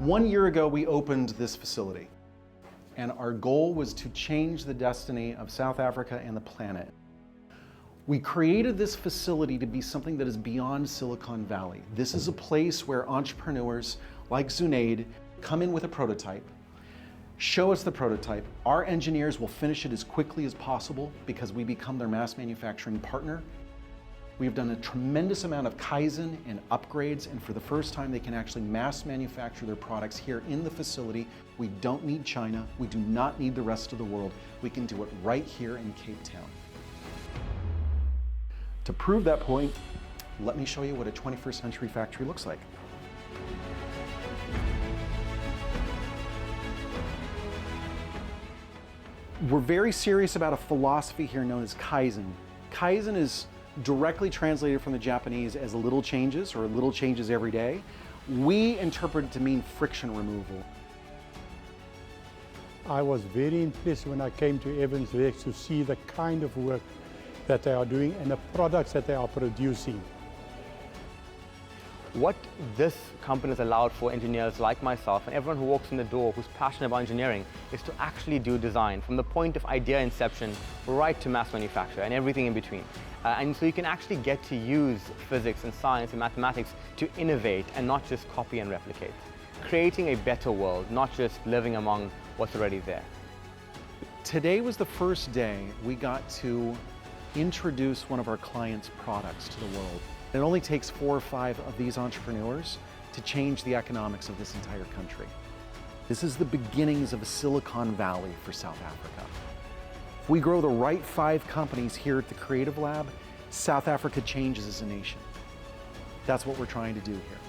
1 year ago, we opened this facility, and our goal was to change the destiny of South Africa and the planet. We created this facility to be something that is beyond Silicon Valley. This is a place where entrepreneurs like Zunaid come in with a prototype, show us the prototype. Our engineers will finish it as quickly as possible because we become their mass manufacturing partner. We've done a tremendous amount of Kaizen and upgrades, and for the first time they can actually mass manufacture their products here in the facility. We don't need China. We do not need the rest of the world. We can do it right here in Cape Town. To prove that point, let me show you what a 21st century factory looks like. We're very serious about a philosophy here known as Kaizen. Kaizen is directly translated from the Japanese as little changes or little changes every day. We interpret it to mean friction removal. I was very impressed when I came to Evans Rex to see the kind of work that they are doing and the products that they are producing. What this company has allowed for engineers like myself and everyone who walks in the door who's passionate about engineering is to actually do design from the point of idea inception right to mass manufacture and everything in between. And so you can actually get to use physics and science and mathematics to innovate and not just copy and replicate. Creating a better world, not just living among what's already there. Today was the first day we got to introduce one of our clients' products to the world. It only takes 4 or 5 of these entrepreneurs to change the economics of this entire country. This is the beginnings of a Silicon Valley for South Africa. If we grow the right 5 companies here at the Creative Lab, South Africa changes as a nation. That's what we're trying to do here.